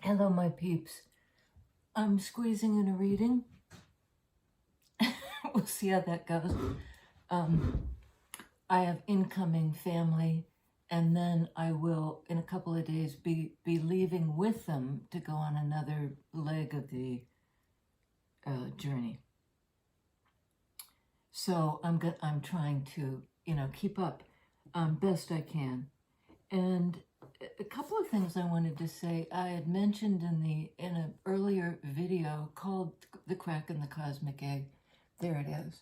Hello, my peeps. I'm squeezing in a reading. We'll see how that goes. I have incoming family, and then I will, in a couple of days, be leaving with them to go on another leg of the journey. So I'm trying to, keep up best I can. And a couple of things I wanted to say. I had mentioned in an earlier video called "The Crack in the Cosmic Egg." There it is,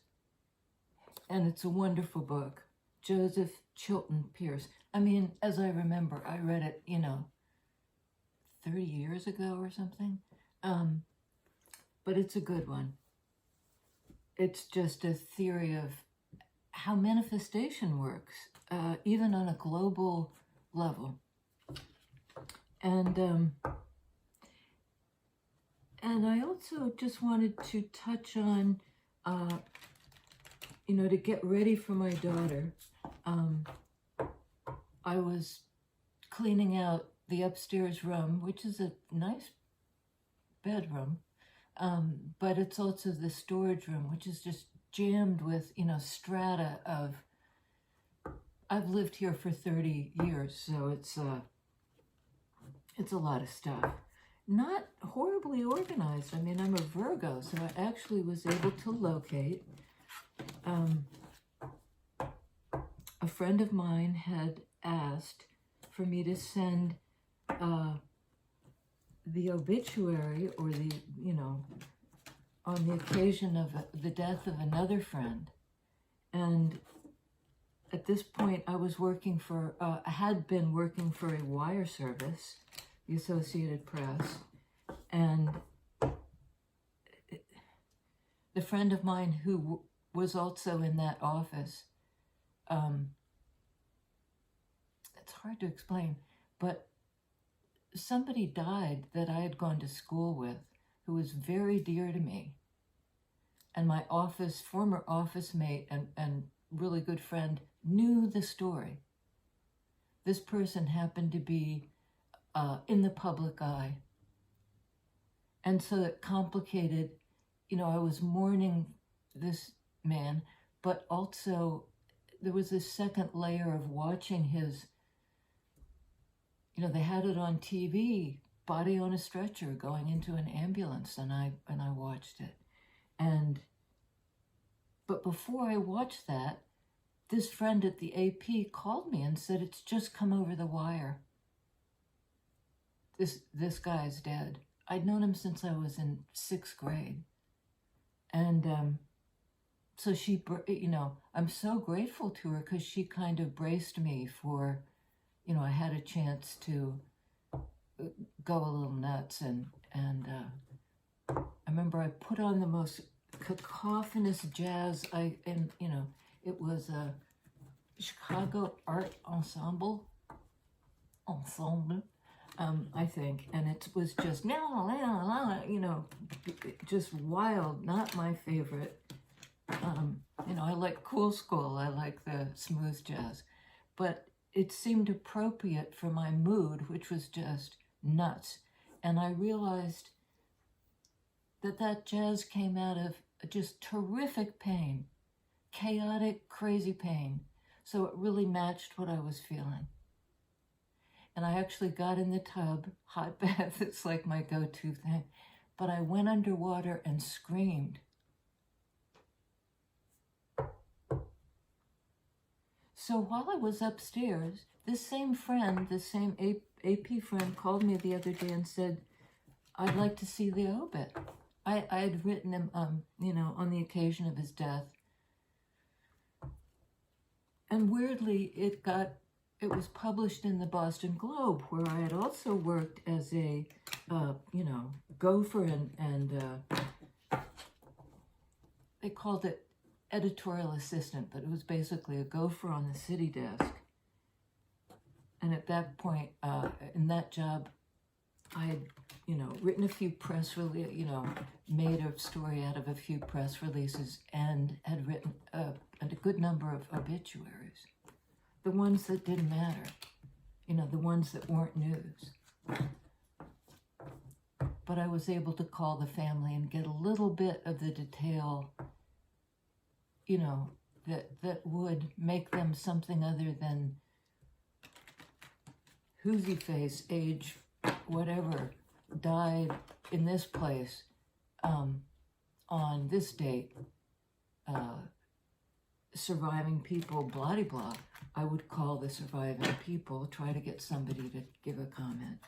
and it's a wonderful book. Joseph Chilton Pierce. I mean, as I remember, I read it, 30 years ago or something. But it's a good one. It's just a theory of how manifestation works, even on a global level. And I also just wanted to touch on, to get ready for my daughter. I was cleaning out the upstairs room, which is a nice bedroom, but it's also the storage room, which is just jammed with, strata of, I've lived here for 30 years, so it's a lot of stuff. Not horribly organized. I mean, I'm a Virgo, so I actually was able to locate. A friend of mine had asked for me to send the obituary, or the, on the occasion of the death of another friend. And at this point, I was working for, I had been working for a wire service, the Associated Press, and the friend of mine who was also in that office, it's hard to explain, but somebody died that I had gone to school with, who was very dear to me. And my former office mate and really good friend knew the story. This person happened to be in the public eye. And so it complicated, I was mourning this man, but also there was this second layer of watching his, they had it on TV, body on a stretcher going into an ambulance, and I watched it. But before I watched that, this friend at the AP called me and said, "It's just come over the wire. This guy's dead." I'd known him since I was in 6th grade. And so she, I'm so grateful to her, because she kind of braced me for, I had a chance to go a little nuts. And I remember I put on the most cacophonous jazz. It was a Chicago Art Ensemble, I think, and it was just, just wild, not my favorite. I like cool school, I like the smooth jazz, but it seemed appropriate for my mood, which was just nuts. And I realized that jazz came out of just terrific pain, chaotic, crazy pain. So it really matched what I was feeling. And I actually got in the tub, hot bath, it's like my go-to thing. But I went underwater and screamed. So while I was upstairs, this same friend, this same AP friend, called me the other day and said, "I'd like to see the obit." I had written him, on the occasion of his death. And weirdly, it was published in the Boston Globe, where I had also worked as a, gopher and they called it editorial assistant, but it was basically a gopher on the city desk. And at that point, in that job, I had, written a few press releases, made a story out of a few press releases, and had written a good number of obituaries. The ones that didn't matter, the ones that weren't news. but I was able to call the family and get a little bit of the detail, you know, that would make them something other than Whoozy face, age, whatever, died in this place on this date, surviving people, blah de blah. I would call the surviving people, try to get somebody to give a comment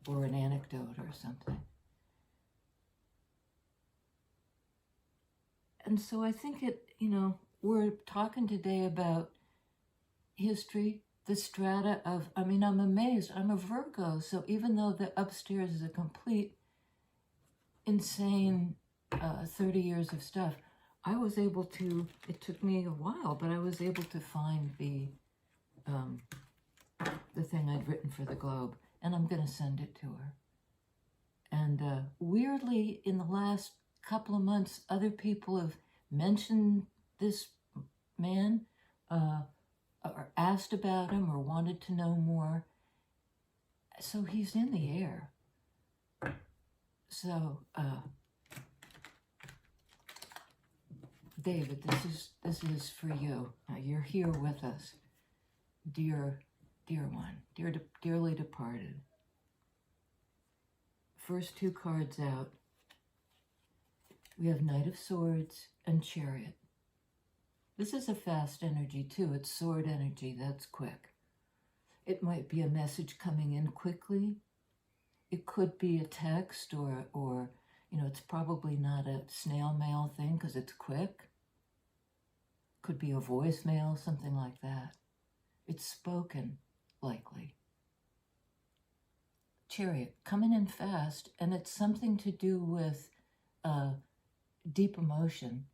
or an anecdote or something. And so I think we're talking today about history, the strata of, I'm amazed, I'm a Virgo, so even though the upstairs is a complete insane 30 years of stuff, I was able to, it took me a while, but I was able to find the thing I'd written for the Globe, and I'm going to send it to her. And weirdly, in the last couple of months, other people have mentioned this man, or asked about him, or wanted to know more. So he's in the air. So, David, this is for you. You're here with us, dear one, dearly departed. First two cards out. We have Knight of Swords and Chariot. This is a fast energy too. It's sword energy. That's quick. It might be a message coming in quickly. It could be a text or it's probably not a snail mail thing because it's quick. Could be a voicemail, something like that. It's spoken, likely. Chariot, coming in fast, and it's something to do with deep emotion.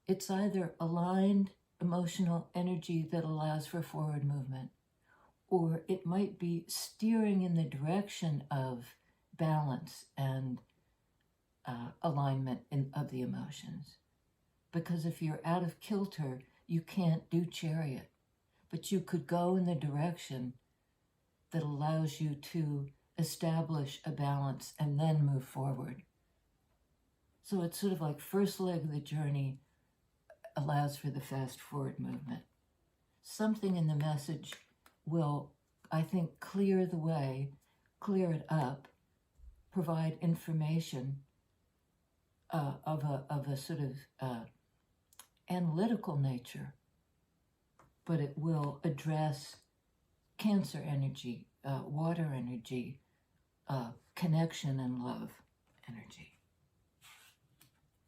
It's either aligned emotional energy that allows for forward movement, or it might be steering in the direction of balance and alignment of the emotions. Because if you're out of kilter, you can't do Chariot, but you could go in the direction that allows you to establish a balance and then move forward. So it's sort of like first leg of the journey allows for the fast forward movement. Something in the message will, I think, clear the way, clear it up, provide information of a sort of analytical nature, but it will address Cancer energy, water energy, connection and love energy.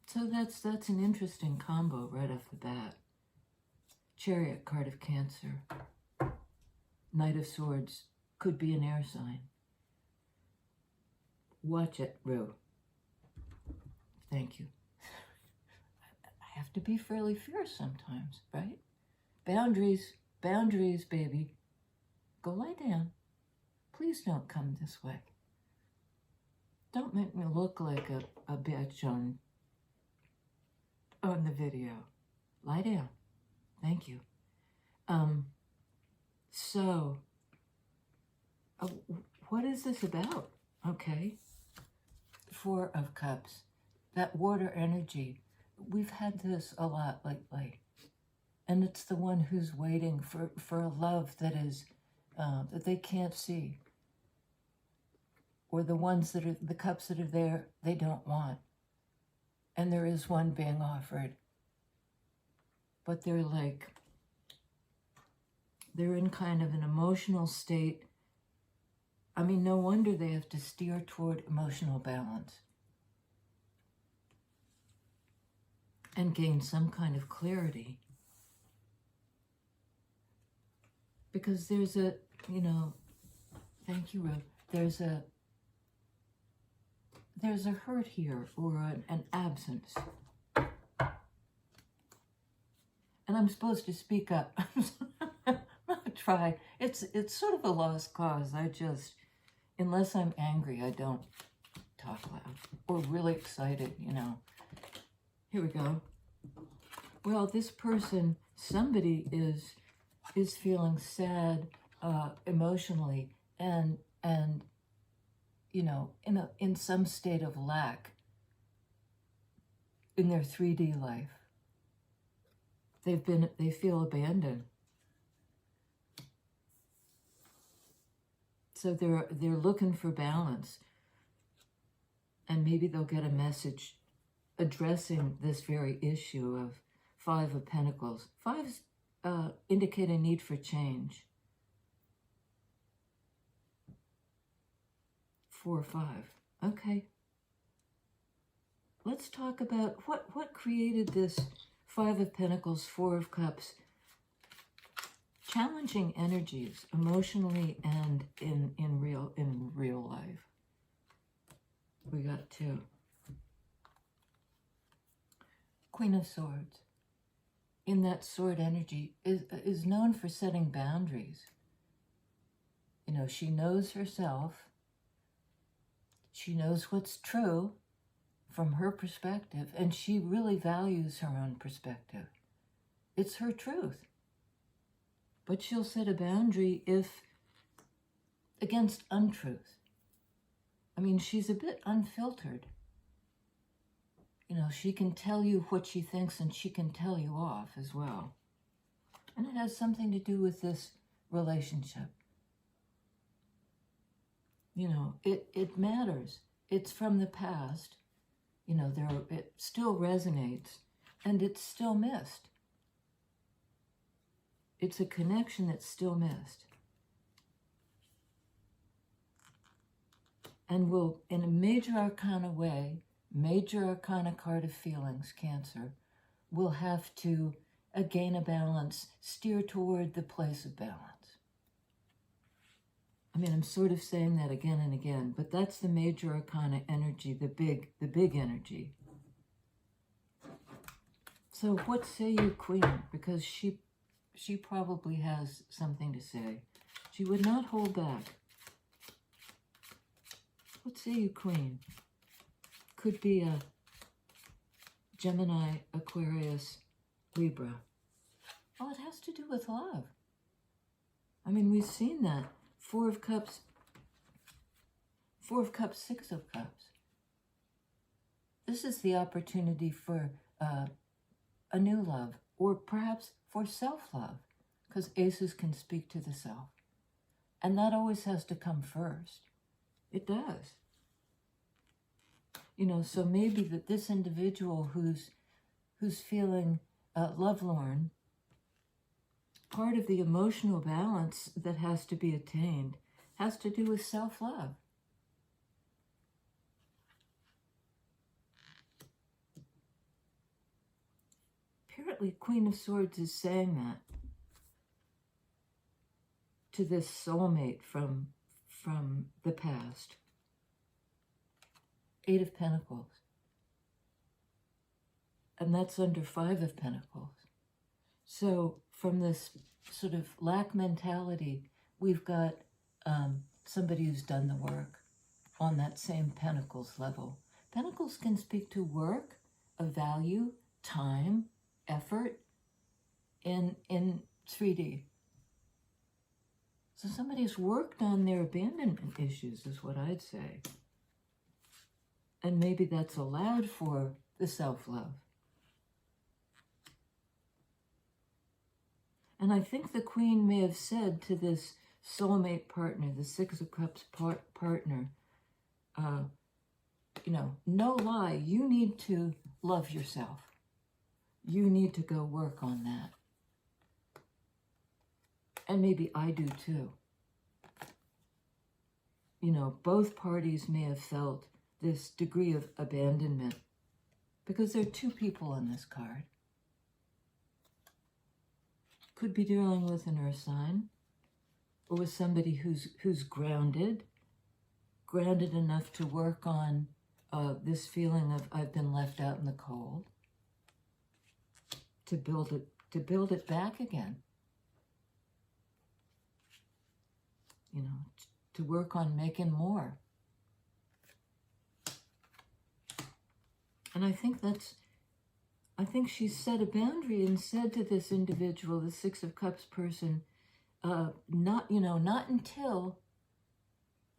So that's an interesting combo right off the bat. Chariot, card of Cancer. Knight of Swords could be an air sign. Watch it, Rue. Thank you. I have to be fairly fierce sometimes, right? Boundaries, baby. Go lie down. Please don't come this way. Don't make me look like a bitch on the video. Lie down. Thank you. So, what is this about? Okay. Four of Cups. That water energy. We've had this a lot lately. And it's the one who's waiting for a love that is that they can't see, or the ones that are the cups that are there they don't want, and there is one being offered, but they're in kind of an emotional state. No wonder they have to steer toward emotional balance and gain some kind of clarity, because there's a thank you, Ruth. There's a hurt here, or an absence. And I'm supposed to speak up. I'm gonna try. It's sort of a lost cause. Unless I'm angry, I don't talk loud. Or really excited, Here we go. Well, this person, somebody is feeling sad emotionally, and you know, in some state of lack in their 3D life. They feel abandoned. So they're looking for balance. And maybe they'll get a message addressing this very issue of Five of Pentacles. Fives indicate a need for change. 4 or 5. Okay. Let's talk about what created this Five of Pentacles, Four of Cups. Challenging energies, emotionally and in real life. We got 2. Queen of Swords. In that sword energy is known for setting boundaries. You know, she knows herself. She knows what's true from her perspective, and she really values her own perspective. It's her truth. But she'll set a boundary if against untruth. I mean, she's a bit unfiltered. You know, she can tell you what she thinks, and she can tell you off as well. And it has something to do with this relationship. You know, it matters. It's from the past. You know, it still resonates, and it's still missed. It's a connection that's still missed. And will, in a major arcana way, major arcana card of feelings, Cancer, will have to gain a balance, steer toward the place of balance. I mean, I'm sort of saying that again and again, but that's the major arcana energy, the big energy. So what say you, Queen? Because she probably has something to say. She would not hold back. What say you, Queen? Could be a Gemini, Aquarius, Libra. Well, it has to do with love. I mean, we've seen that. 4 of Cups, 6 of Cups. This is the opportunity for a new love, or perhaps for self-love, because aces can speak to the self. And that always has to come first. It does. You know, so maybe that this individual who's feeling lovelorn, part of the emotional balance that has to be attained has to do with self-love. Apparently, Queen of Swords is saying that to this soulmate from the past. 8 of Pentacles. And that's under 5 of Pentacles. So from this sort of lack mentality, we've got somebody who's done the work on that same Pentacles level. Pentacles can speak to work, a value, time, effort in 3D. So somebody's worked on their abandonment issues, is what I'd say. And maybe that's allowed for the self-love. And I think the Queen may have said to this soulmate partner, the 6 of Cups partner, you know, no lie, you need to love yourself. You need to go work on that. And maybe I do too. You know, both parties may have felt this degree of abandonment because there are 2 people on this card. Could be dealing with an earth sign or with somebody who's grounded enough to work on this feeling of I've been left out in the cold, to build it back again. You know, to work on making more. And I think she set a boundary and said to this individual, the 6 of Cups person, not until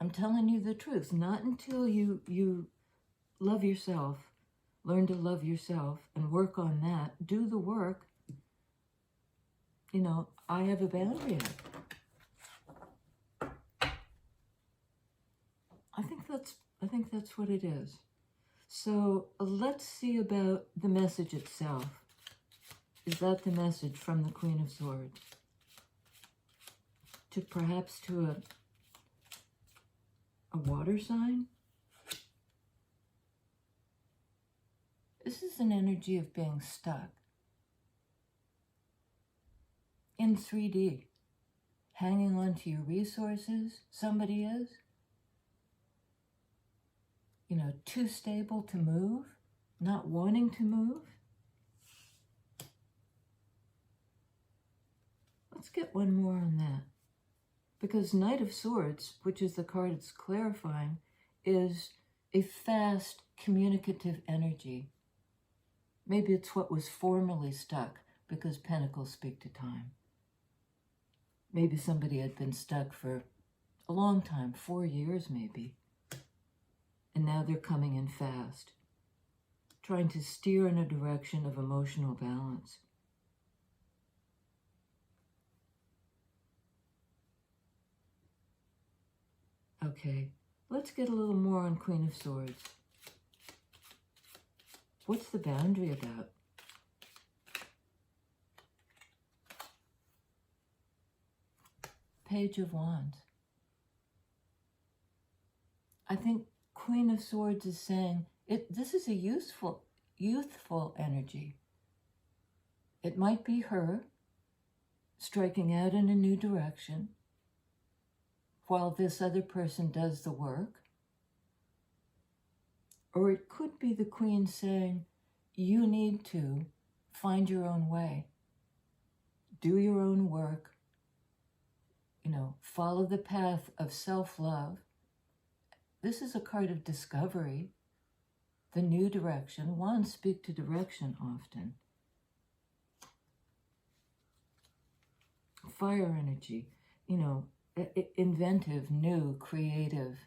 I'm telling you the truth. Not until you love yourself, learn to love yourself and work on that, do the work, you know, I have a boundary up. I think that's what it is. So let's see about the message itself. Is that the message from the Queen of Swords? To perhaps to a water sign? This is an energy of being stuck in 3D, hanging on to your resources. Somebody is, you know, too stable to move, not wanting to move. Let's get one more on that. Because Knight of Swords, which is the card it's clarifying, is a fast, communicative energy. Maybe it's what was formerly stuck, because Pentacles speak to time. Maybe somebody had been stuck for a long time, 4 years maybe. And now they're coming in fast, trying to steer in a direction of emotional balance. Okay, let's get a little more on Queen of Swords. What's the boundary about? Page of Wands. I think Queen of Swords is saying, this is a youthful energy. It might be her striking out in a new direction while this other person does the work. Or it could be the Queen saying, you need to find your own way, do your own work, you know, follow the path of self-love. This is a card of discovery, the new direction. Wands speak to direction often. Fire energy, you know, inventive, new, creative.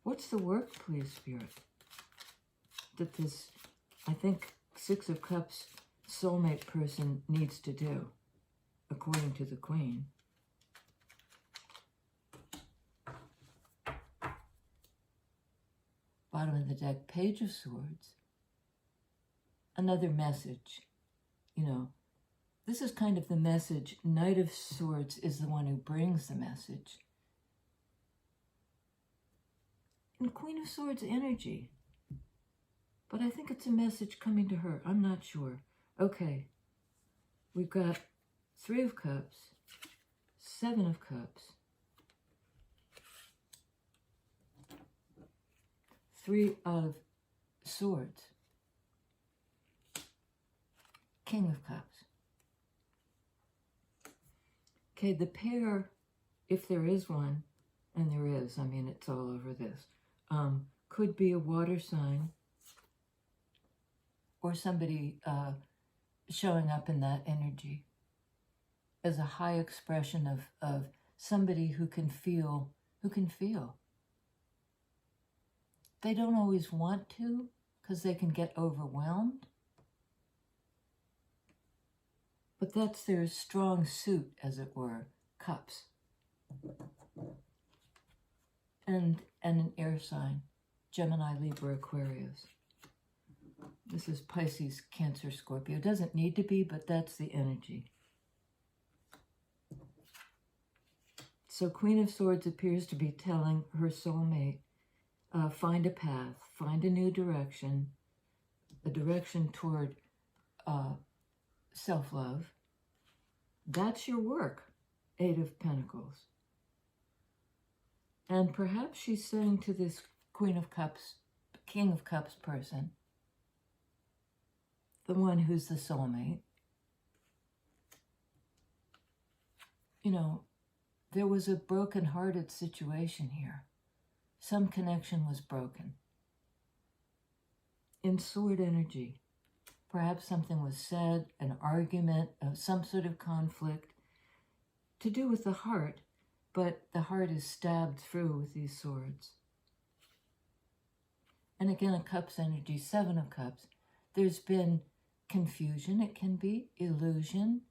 What's the work, please, Spirit? That this, I think, Six of Cups soulmate person needs to do, according to the Queen. Bottom of the deck, Page of Swords. Another message, you know. This is kind of the message. Knight of Swords is the one who brings the message. And Queen of Swords energy. But I think it's a message coming to her. I'm not sure. Okay. We've got Three of Cups, Seven of Cups, Three of Swords, King of Cups. Okay, the pair, if there is one, and there is, I mean, it's all over this, could be a water sign or somebody showing up in that energy as a high expression of somebody who can feel. They don't always want to because they can get overwhelmed. But that's their strong suit, as it were, cups. And an air sign, Gemini, Libra, Aquarius. This is Pisces, Cancer, Scorpio. It doesn't need to be, but that's the energy. So Queen of Swords appears to be telling her soulmate, find a path, find a new direction, a direction toward self-love. That's your work, Eight of Pentacles. And perhaps she's saying to this Queen of Cups, King of Cups person, the one who's the soulmate, you know, there was a broken-hearted situation here. Some connection was broken. In sword energy, perhaps something was said, an argument, some sort of conflict. to do with the heart, but the heart is stabbed through with these swords. And again, a Cups energy, 7 of Cups. There's been confusion, it can be, illusion,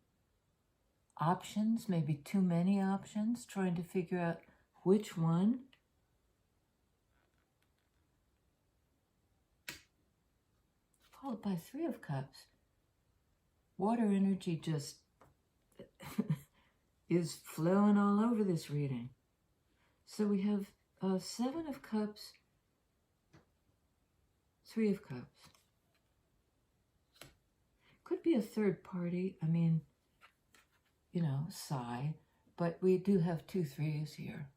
options, maybe too many options, trying to figure out which one. Followed by 3 of Cups. Water energy just is flowing all over this reading. So we have 7 of Cups, 3 of Cups. Could be a third party. I mean, you know, sigh. But we do have 2 3s here.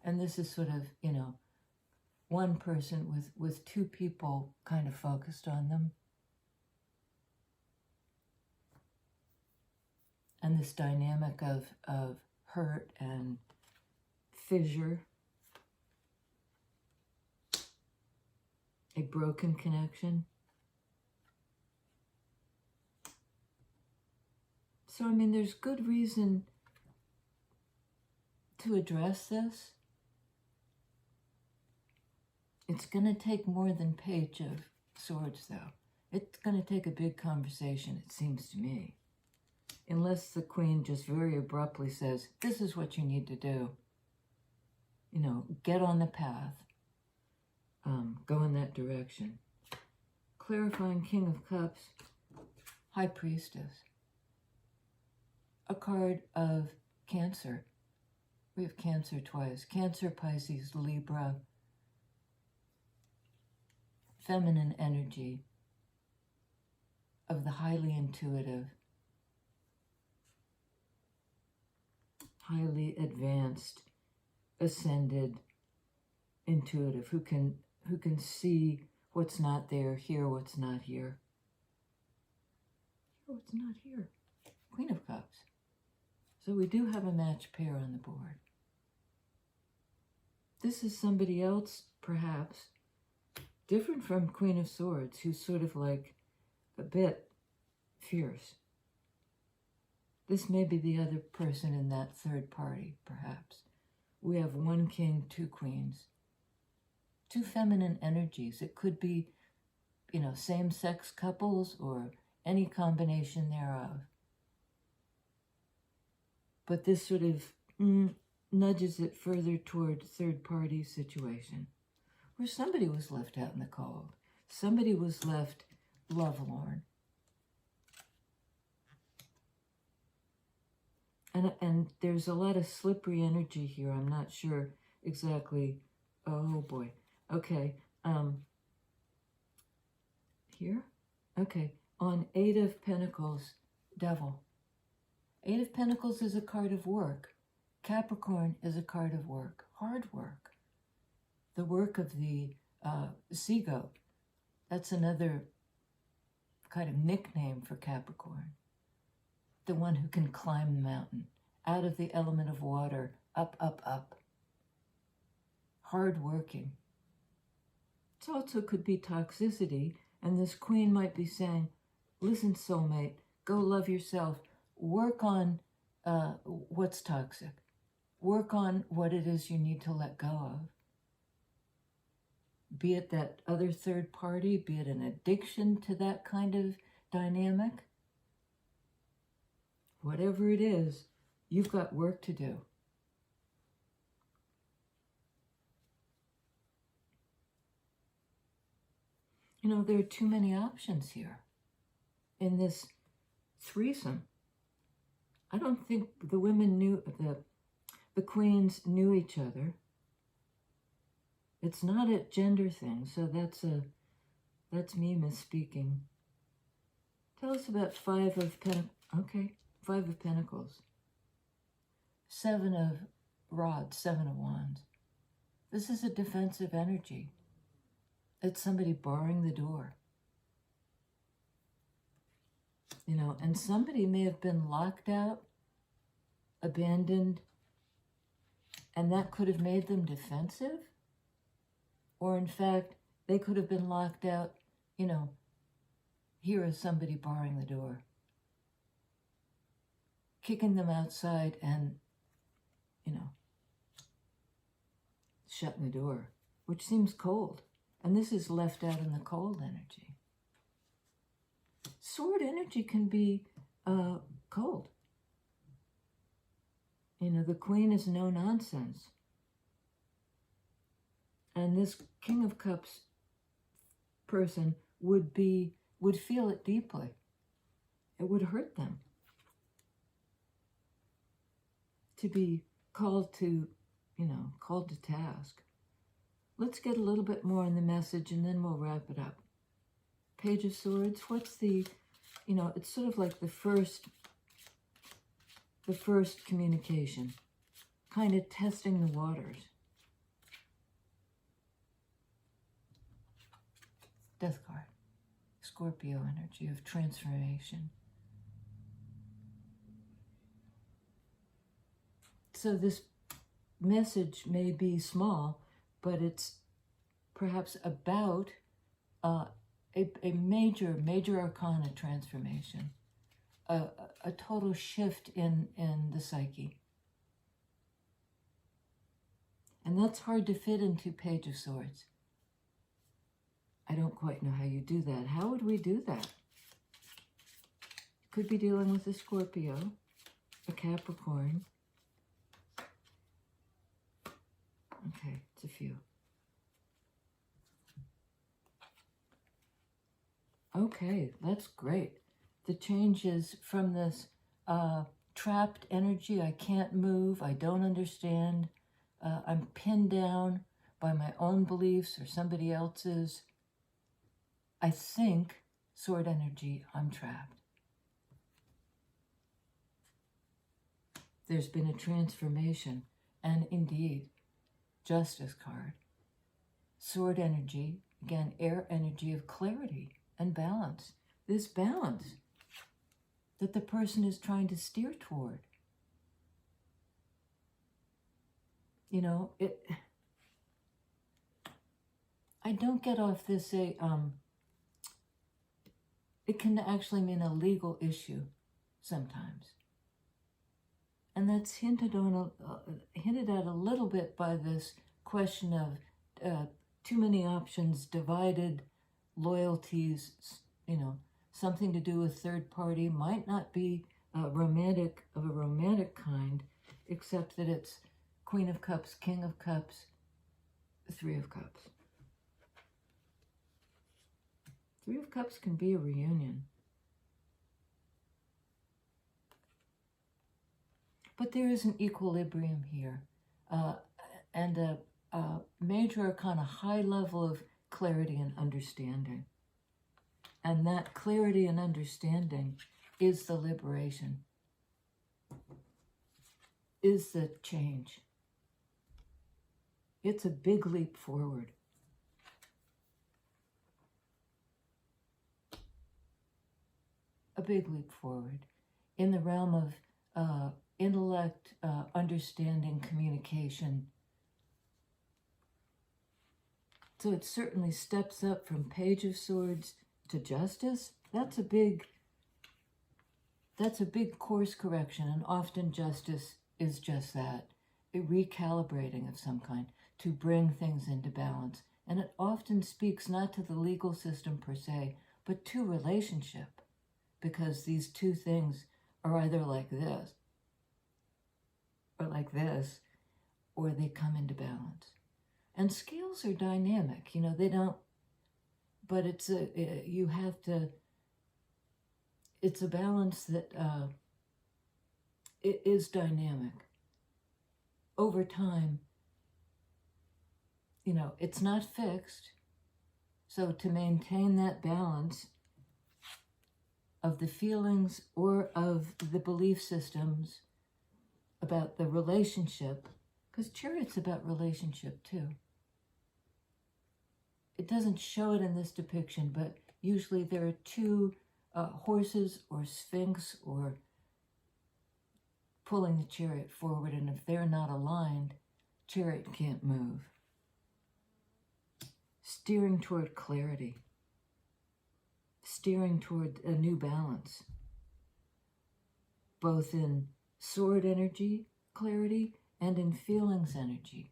And this is sort of, you know, one person with 2 people kind of focused on them. And this dynamic of hurt and fissure. A broken connection. So, I mean, there's good reason to address this. It's going to take more than Page of Swords, though. It's going to take a big conversation, it seems to me. Unless the Queen just very abruptly says, this is what you need to do. You know, get on the path. Go in that direction. Clarifying King of Cups, High Priestess. A card of Cancer. We have Cancer twice. Cancer, Pisces, Libra. Feminine energy of the highly intuitive, highly advanced, ascended, intuitive, who can see what's not there, hear what's not here. Hear what's not here. Queen of Cups. So we do have a match pair on the board. This is somebody else, perhaps, different from Queen of Swords, who's sort of like a bit fierce. This may be the other person in that third party, perhaps. We have 1 king, 2 queens. 2 feminine energies. It could be, you know, same-sex couples or any combination thereof. But this sort of nudges it further toward third-party situation, where somebody was left out in the cold. Somebody was left lovelorn. And there's a lot of slippery energy here. I'm not sure exactly. Oh, boy. Okay. Here? Okay. On 8 of Pentacles, Devil. 8 of Pentacles is a card of work. Capricorn is a card of work. Hard work. The work of the sea goat. That's another kind of nickname for Capricorn. The one who can climb the mountain, out of the element of water, up, up, up. Hard working. It also could be toxicity, and this Queen might be saying, listen, soulmate, go love yourself. Work on what's toxic. Work on what it is you need to let go of. Be it that other third party, be it an addiction to that kind of dynamic. Whatever it is, you've got work to do. You know, there are too many options here in this threesome. I don't think the women knew, the queens knew each other. It's not a gender thing, so that's me misspeaking. Tell us about 5 of Pentacles. Okay, 5 of Pentacles. 7 of Rods, 7 of Wands. This is a defensive energy. It's somebody barring the door. You know, and somebody may have been locked out, abandoned, and that could have made them defensive. Or in fact, they could have been locked out, you know, here is somebody barring the door. kicking them outside and, you know, shutting the door, which seems cold. And this is left out in the cold energy. Sword energy can be cold. You know, the Queen is no nonsense. And this King of Cups person would feel it deeply. It would hurt them to be called to, you know, called to task. Let's get a little bit more on the message and then we'll wrap it up. Page of Swords, what's the, you know, it's sort of like the first communication, kind of testing the waters. Death card, Scorpio energy of transformation. So this message may be small, but it's perhaps about a major arcana transformation, a total shift in the psyche. And that's hard to fit into Page of Swords. I don't quite know how you do that. How would we do that? Could be dealing with a Scorpio, a Capricorn. Okay, it's a few. Okay, that's great. The changes from this trapped energy, I can't move, I don't understand, I'm pinned down by my own beliefs or somebody else's. I think, sword energy, I'm trapped. There's been a transformation, and indeed, Justice card. Sword energy, again, air energy of clarity and balance. This balance that the person is trying to steer toward. You know, I don't get off this, it can actually mean a legal issue sometimes. And that's hinted at a little bit by this question of too many options, divided loyalties, you know, something to do with third party, might not be romantic, of a romantic kind, except that it's Queen of Cups, King of Cups, Three of Cups. Three of Cups can be a reunion. But there is an equilibrium here, and a major arcana, high level of clarity and understanding. And that clarity and understanding is the liberation, is the change. It's a big leap forward. A big leap forward in the realm of intellect, understanding, communication. So it certainly steps up from Page of Swords to Justice. That's a big course correction, and often Justice is just that, a recalibrating of some kind to bring things into balance. And it often speaks not to the legal system per se, but to relationship, because these two things are either like this, or they come into balance. And scales are dynamic, you know, they don't, but it's a balance that it is dynamic. Over time, you know, it's not fixed. So to maintain that balance of the feelings or of the belief systems about the relationship, because Chariot's about relationship too. It doesn't show it in this depiction, but usually there are two horses or sphinx or pulling the chariot forward, and if they're not aligned, chariot can't move. Steering toward clarity, steering toward a new balance, both in sword energy, clarity, and in feelings energy.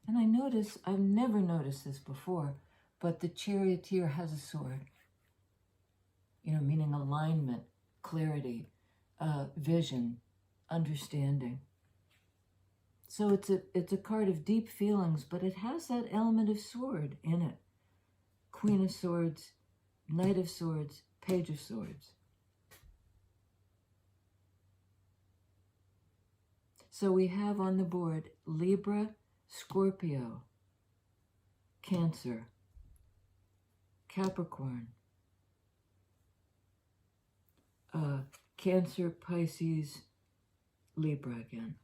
And I notice, I've never noticed this before, but the charioteer has a sword, meaning alignment, clarity, vision, understanding. So it's a card of deep feelings, but it has that element of sword in it. Queen of Swords, Knight of Swords, Page of Swords. So we have on the board Libra, Scorpio, Cancer, Capricorn, Cancer, Pisces, Libra again.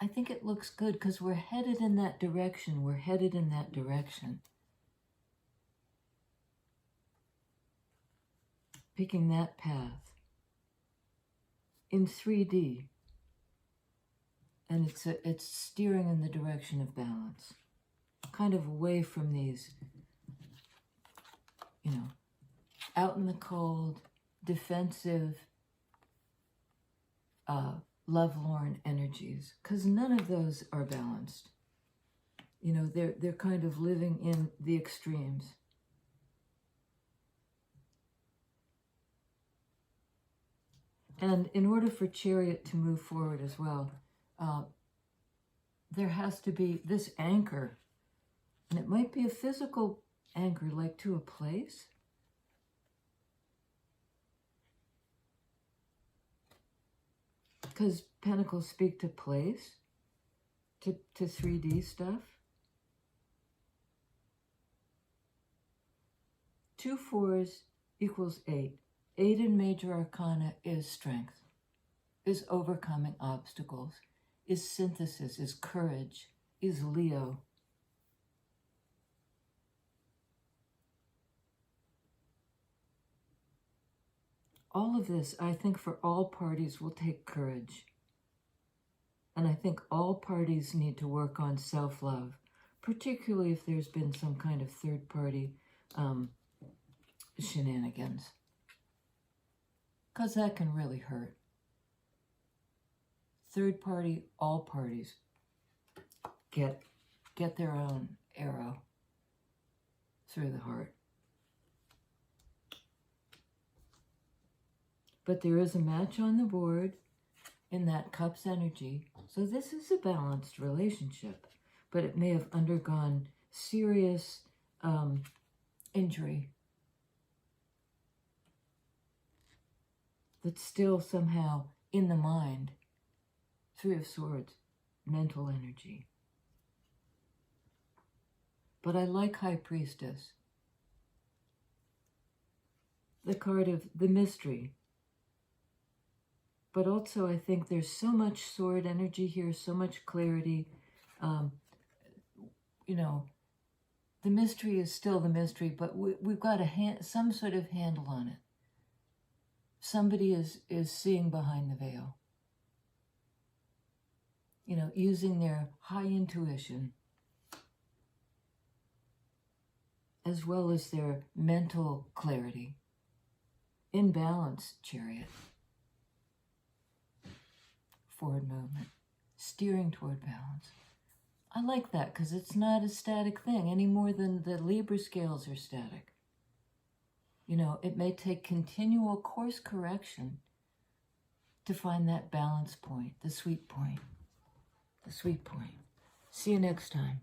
I think it looks good because we're headed in that direction. We're headed in that direction. Picking that path in 3D. And it's steering in the direction of balance. Kind of away from these, out in the cold, defensive, lovelorn energies, because none of those are balanced. They're kind of living in the extremes. And in order for Chariot to move forward as well, there has to be this anchor. And it might be a physical anchor, like to a place. Because Pentacles speak to place, to 3D stuff. 2 4s equals 8. 8 in Major Arcana is strength, is overcoming obstacles, is synthesis, is courage, is Leo. All of this, I think, for all parties will take courage. And I think all parties need to work on self-love, particularly if there's been some kind of third-party shenanigans. Because that can really hurt. Third party, all parties get their own arrow through the heart. But there is a match on the board in that Cups energy. So this is a balanced relationship, but it may have undergone serious injury that's still somehow in the mind. 3 of Swords, mental energy. But I like High Priestess. The card of the mystery. But also I think there's so much sword energy here, so much clarity. The mystery is still the mystery, but we've got some sort of handle on it. Somebody is seeing behind the veil. Using their high intuition as well as their mental clarity. In balance, Chariot. Forward movement, steering toward balance. I like that because it's not a static thing any more than the Libra scales are static. It may take continual course correction to find that balance point, the sweet point. The sweet point. See you next time.